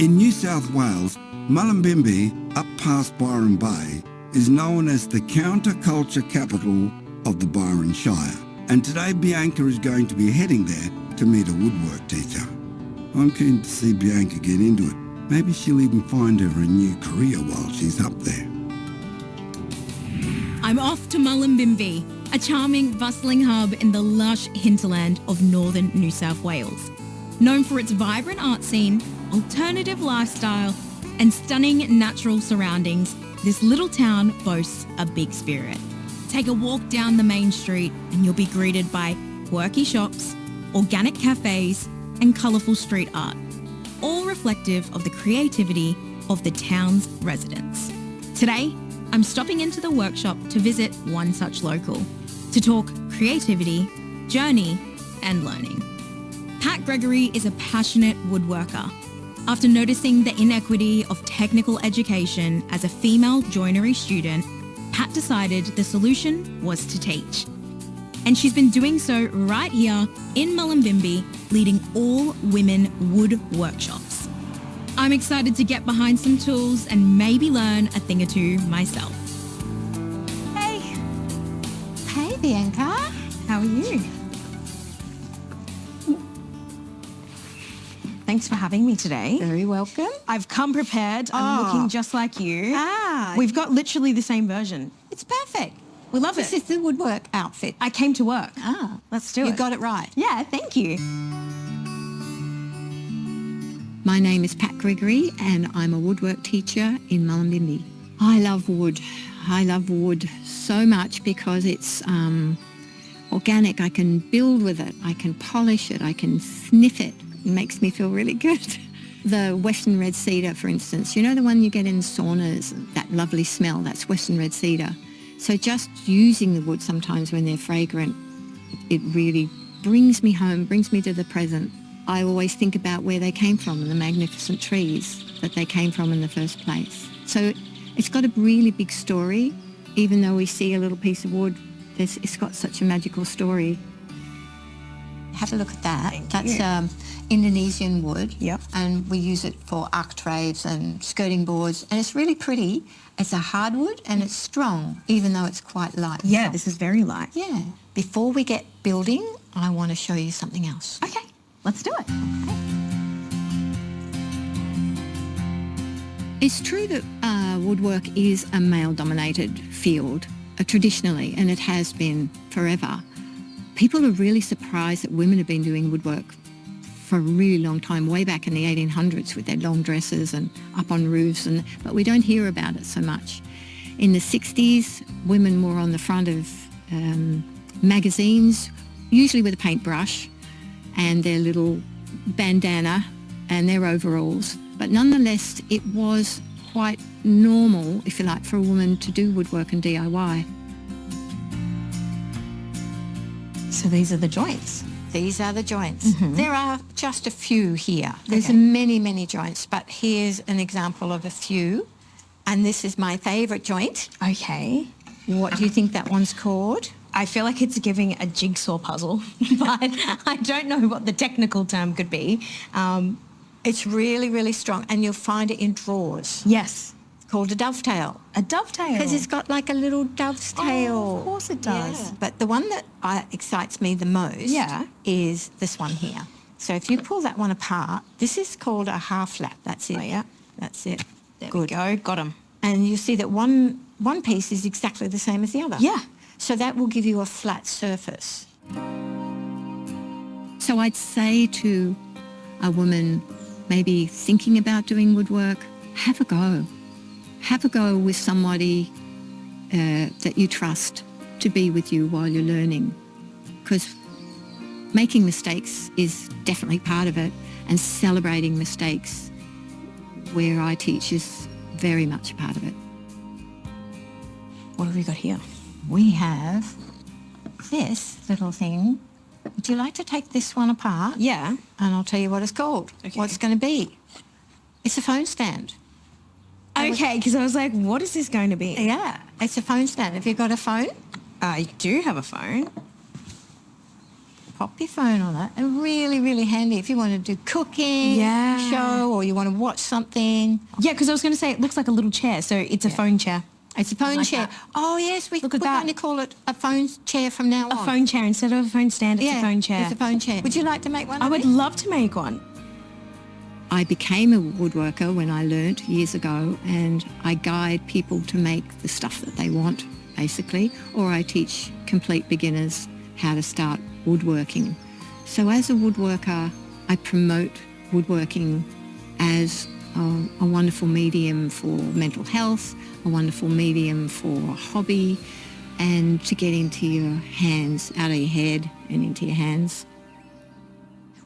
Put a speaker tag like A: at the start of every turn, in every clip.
A: In New South Wales, Mullumbimby, up past Byron Bay, is known as the counterculture capital of the Byron Shire. And today Bianca is going to be heading there to meet a woodwork teacher. I'm keen to see Bianca get into it. Maybe she'll even find her a new career while she's up there.
B: I'm off to Mullumbimby, a charming, bustling hub in the lush hinterland of northern New South Wales. Known for its vibrant art scene, alternative lifestyle, and stunning natural surroundings, this little town boasts a big spirit. Take a walk down the main street and you'll be greeted by quirky shops, organic cafes, and colourful street art, all reflective of the creativity of the town's residents. Today, I'm stopping into the workshop to visit one such local, to talk creativity, journey, and learning. Pat Gregory is a passionate woodworker. After noticing the inequity of technical education as a female joinery student, Pat decided the solution was to teach. And she's been doing so right here in Mullumbimby, leading all women wood workshops. I'm excited to get behind some tools and maybe learn a thing or two myself. Hey.
C: Hey, Bianca.
B: How are you? Thanks for having me today.
C: Very welcome.
B: I've come prepared. I'm looking just like you. We've got literally the same version.
C: It's perfect.
B: We love
C: This
B: it.
C: is the woodwork outfit.
B: I came to work. Let's do it.
C: You got it right.
B: Yeah, thank you.
D: My name is Pat Gregory and I'm a woodwork teacher in Mullumbimby. I love wood. I love wood so much because it's organic. I can build with it. I can polish it. I can sniff it. It makes me feel really good. The Western red cedar, for instance, you know the one you get in saunas, that lovely smell, that's Western red cedar. So just using the wood sometimes when they're fragrant, it really brings me home, brings me to the present. I always think about where they came from and the magnificent trees that they came from in the first place. So it's got a really big story. Even though we see a little piece of wood, it's got such a magical story.
C: Have a look at that.
B: Thank
C: That's Indonesian wood.
B: Yep.
C: And we use it for architraves and skirting boards. And it's really pretty. It's a hardwood and it's strong, even though it's quite light.
B: Yeah, this is very light.
C: Yeah. Before we get building, I want to show you something else.
B: Okay, let's do it.
D: It's true that woodwork is a male-dominated field, traditionally, and it has been forever. People are really surprised that women have been doing woodwork for a really long time, way back in the 1800s with their long dresses and up on roofs, but we don't hear about it so much. In the 60s, women were on the front of magazines, usually with a paintbrush and their little bandana and their overalls. But nonetheless, it was quite normal, if you like, for a woman to do woodwork and DIY.
B: So these are the joints.
C: These are the joints. There are just a few here. There's many, many joints, but here's an example of a few. And this is my favourite joint.
B: Okay.
C: What do you think that one's called?
B: I feel like it's giving a jigsaw puzzle, but I don't know what the technical term could be.
C: It's really, really strong, and you'll find it in drawers.
B: Yes.
C: It's called a dovetail.
B: A dovetail.
C: Because it's got like a little dove's tail.
B: Oh, of course it does.
C: Yeah. But the one that excites me the most is this one here. So if you pull that one apart, this is called a half lap. That's it.
B: Oh, yeah.
C: That's it.
B: There
C: Good.
B: we go. Got them.
C: And you see that one piece is exactly the same as the other.
B: Yeah.
C: So that will give you a flat surface.
D: So I'd say to a woman maybe thinking about doing woodwork, have a go. Have a go with somebody that you trust to be with you while you're learning, because making mistakes is definitely part of it, and celebrating mistakes where I teach is very much a part of it.
B: What have we got here?
C: We have this little thing. Would you like to take this one apart?
B: Yeah.
C: And I'll tell you what it's called, what it's going to be. It's a phone stand.
B: Okay, because I was like, what is this going to be?
C: Yeah, it's a phone stand. Have you got a phone?
B: I do have a phone.
C: pop your phone on it, and really, really handy if you want to do cooking show or you want to watch something.
B: Yeah, because I was going to say, it looks like a little chair, so it's a phone chair.
C: It's a phone
B: like
C: chair.
B: that.
C: Oh, yes, we're
B: Look at that.
C: going to call it a phone chair from now on.
B: A phone chair instead of a phone stand, it's a phone chair.
C: It's a phone chair. Would you like to make one
B: I
C: of
B: would
C: these?
B: love to make one.
D: I became a woodworker when I learnt years ago, and I guide people to make the stuff that they want, basically, or I teach complete beginners how to start woodworking. So as a woodworker, I promote woodworking as a wonderful medium for mental health, a wonderful medium for a hobby, and to get into your hands, out of your head and into your hands.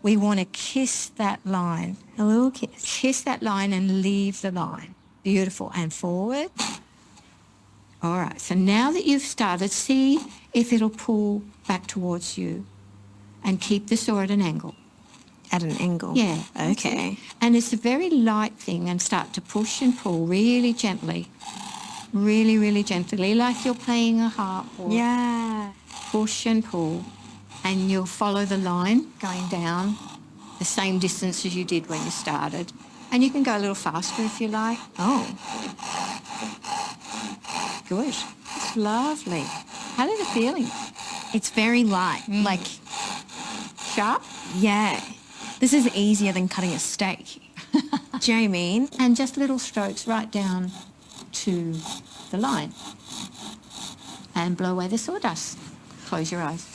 C: We want to kiss that line.
B: A little kiss.
C: Kiss that line and leave the line. Beautiful. And forward. All right. So now that you've started, see if it'll pull back towards you, and keep the saw at an angle.
B: At an angle?
C: Yeah.
B: Okay.
C: And it's a very light thing, and start to push and pull really gently. Really, really gently, like you're playing a harp. Or
B: Yeah.
C: push and pull, and you'll follow the line going down the same distance as you did when you started. And you can go a little faster if you like.
B: Oh.
C: Good. It's lovely. How did it feeling?
B: It's very light. Like,
C: Sharp?
B: yeah. This is easier than cutting a steak. Do you know what I mean?
C: And just little strokes right down to the line. And blow away the sawdust. Close your eyes.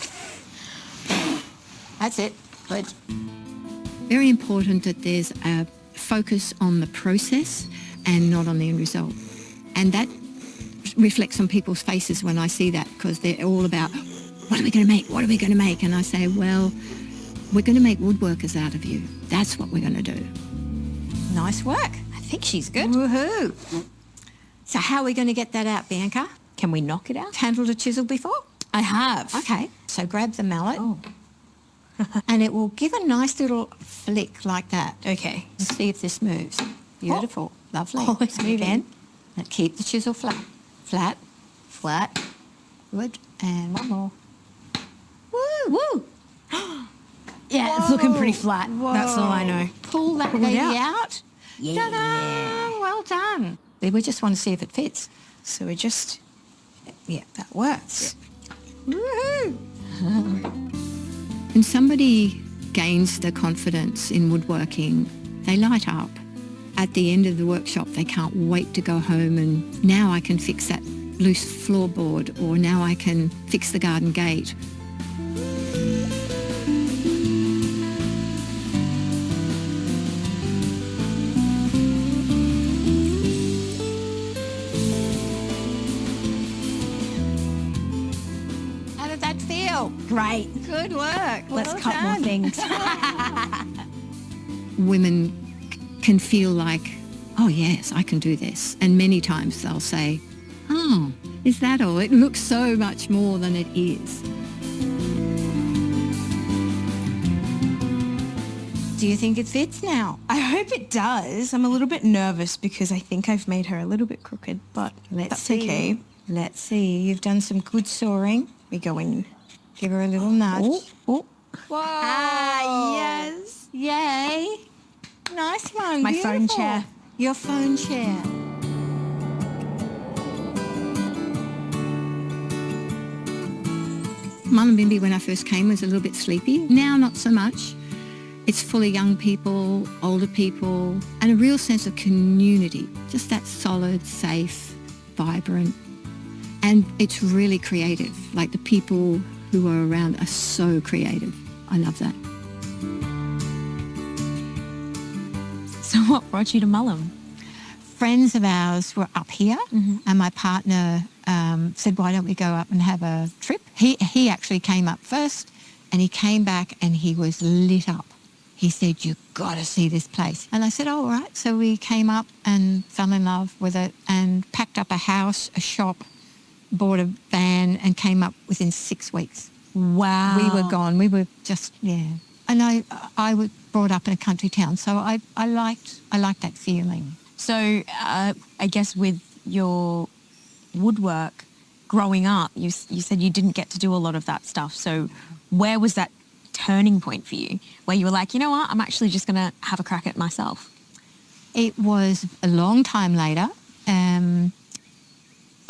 C: That's it. Good.
D: Very important that there's a focus on the process and not on the end result. And that reflects on people's faces when I see that, because they're all about, what are we going to make? What are we going to make? And I say, well, we're going to make woodworkers out of you. That's what we're going to do.
C: Nice work.
B: I think she's good.
C: Woohoo. So how are we going to get that out, Bianca?
B: Can we knock it out?
C: Handled a chisel before?
B: I have.
C: Okay. So grab the mallet.
B: Oh.
C: And it will give a nice little flick like that.
B: Okay.
C: And see if this moves. Beautiful. Lovely.
B: Oh, it's moving.
C: Again. And keep the chisel flat. Flat. Flat. Good. And one more. Woo!
B: Woo! Yeah, it's looking pretty flat. That's all I know.
C: Pull that
B: Pull it
C: baby
B: out.
C: out.
B: Yeah.
C: Ta-da! Well done. We just want to see if it fits.
B: So we just, yeah, that works.
C: Woohoo!
D: When somebody gains the confidence in woodworking, they light up. At the end of the workshop, they can't wait to go home, and now I can fix that loose floorboard, or now I can fix the garden gate.
C: How did that feel?
B: Great.
C: Good work.
B: Let's
C: Well
B: cut more
C: done.
B: things.
D: Women can feel like, oh yes, I can do this. And many times they'll say, oh, is that all? It looks so much more than it is.
C: Do you think it fits now?
B: I hope it does. I'm a little bit nervous because I think I've made her a little bit crooked, but that's
C: see.
B: okay.
C: Let's see. You've done some good sawing.
B: We go in.
C: Give her a little nudge.
B: Oh, oh.
C: Whoa.
B: Ah, yes.
C: Yay. Nice one.
B: My phone
C: Beautiful.
B: chair.
C: Your phone chair.
D: Mullumbimby, when I first came, was a little bit sleepy. Now, not so much. It's full of young people, older people, and a real sense of community. Just that solid, safe, vibrant. And it's really creative. Like, the people who are around are so creative. I love that.
B: So what brought you to Mullum?
C: Friends of ours were up here, and my partner said, why don't we go up and have a trip? He actually came up first, and he came back and he was lit up. He said, you've got to see this place. And I said, oh, all right. So we came up and fell in love with it and packed up a house, a shop, bought a van, and came up within 6 weeks.
B: Wow.
C: We were gone. We were just, yeah. And I was brought up in a country town, so I liked that feeling.
B: So I guess with your woodwork growing up, you said you didn't get to do a lot of that stuff. So where was that turning point for you where you were like, you know what, I'm actually just going to have a crack at myself?
C: It was a long time later.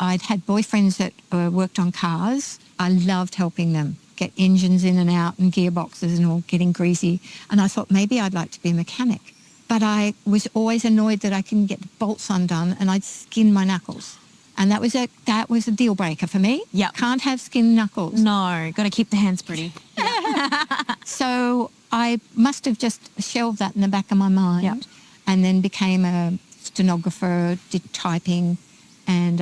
C: I'd had boyfriends that worked on cars. I loved helping them get engines in and out and gearboxes and all getting greasy. And I thought maybe I'd like to be a mechanic. But I was always annoyed that I couldn't get the bolts undone and I'd skin my knuckles. And that was a deal breaker for me.
B: Yep.
C: Can't have skin knuckles.
B: No, got to keep the hands pretty.
C: So I must have just shelved that in the back of my mind.
B: Yep.
C: And then became a stenographer, did typing, and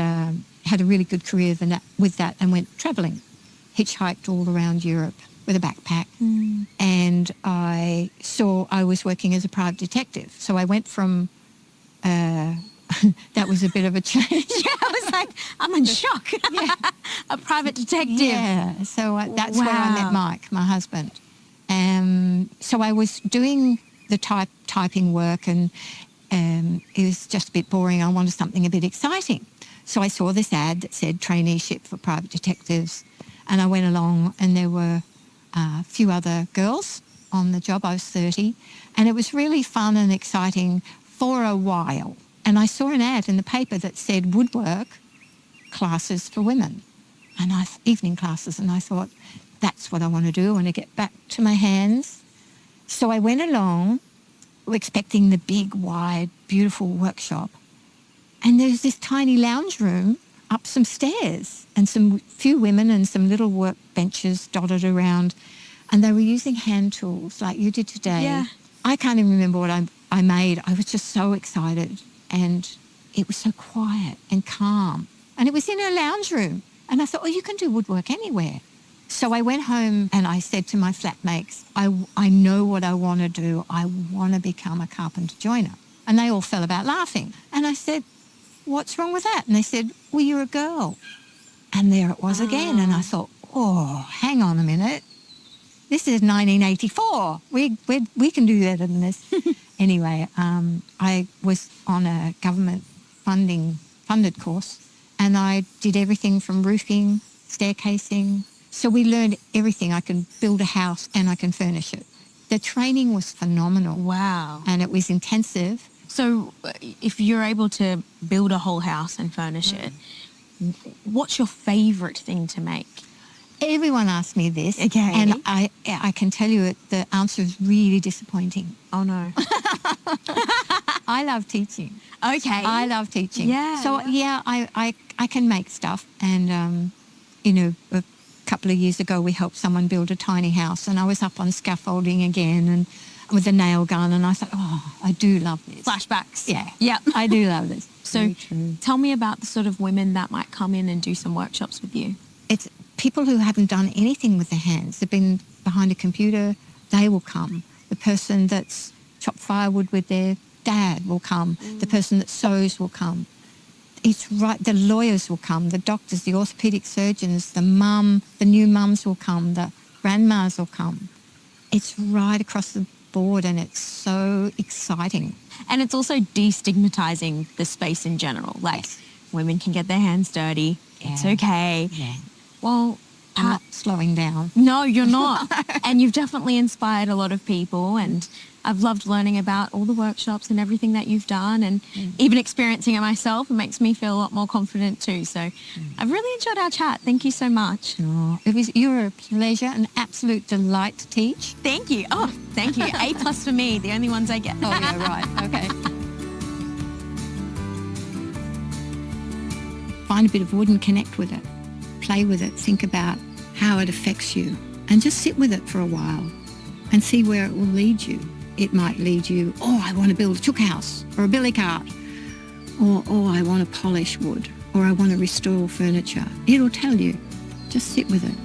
C: had a really good career with that and went travelling. Hitchhiked all around Europe with a backpack. And I was working as a private detective. So I went from, that was a bit of a change.
B: Yeah, I was like, I'm in shock.
C: Yeah.
B: A private detective.
C: Yeah, so that's where I met Mike, my husband. So I was doing the typing work and it was just a bit boring. I wanted something a bit exciting. So I saw this ad that said traineeship for private detectives and I went along and there were a few other girls on the job. I was 30 and it was really fun and exciting for a while. And I saw an ad in the paper that said woodwork classes for women and evening classes. And I thought, that's what I want to do. I want to get back to my hands. So I went along expecting the big, wide, beautiful workshop. And there's this tiny lounge room up some stairs and some few women and some little work benches dotted around. And they were using hand tools like you did today.
B: Yeah.
C: I can't even remember what I made. I was just so excited. And it was so quiet and calm. And it was in a lounge room. And I thought, oh, you can do woodwork anywhere. So I went home and I said to my flatmates, I know what I want to do. I want to become a carpenter joiner. And they all fell about laughing. And I said, what's wrong with that? And they said, well, you're a girl. And there it was again. And I thought, oh, hang on a minute. This is 1984. We can do better than this. Anyway, I was on a government funded course and I did everything from roofing, staircasing. So we learned everything. I can build a house and I can furnish it. The training was phenomenal.
B: Wow.
C: And it was intensive.
B: So if you're able to build a whole house and furnish it, what's your favourite thing to make?
C: Everyone asks me this.
B: Okay.
C: And I can tell you the answer is really disappointing.
B: Oh, no.
C: I love teaching.
B: Okay.
C: I love teaching.
B: Yeah.
C: So, yeah, I can make stuff. And, a couple of years ago, we helped someone build a tiny house and I was up on scaffolding again and with a nail gun and I thought, oh, I do love this.
B: Flashbacks.
C: Yeah.
B: Yep.
C: I do love this.
B: So tell me about the sort of women that might come in and do some workshops with you.
C: It's people who haven't done anything with their hands. They've been behind a computer, they will come. The person that's chopped firewood with their dad will come. The person that sews will come. It's right, the lawyers will come, the doctors, the orthopaedic surgeons, the new mums will come, the grandmas will come. It's right across the board and it's so exciting.
B: And it's also destigmatizing the space in general. Like, women can get their hands dirty.
C: Yeah.
B: It's okay.
C: Yeah.
B: Well,
C: I'm not slowing down.
B: no, you're not. And you've definitely inspired a lot of people. And I've loved learning about all the workshops and everything that you've done and even experiencing it myself. It makes me feel a lot more confident too. So I've really enjoyed our chat. Thank you so much.
C: Oh, you were a pleasure, an absolute delight to teach.
B: Thank you. Oh, thank you. A+ for me, the only ones I get.
C: Oh, yeah, right. Okay. Find a bit of wood and connect with it. Play with it. Think about how it affects you and just sit with it for a while and see where it will lead you. It might lead you, oh, I want to build a chook house or a billy cart, or oh, I want to polish wood, or I want to restore furniture. It'll tell you. Just sit with it.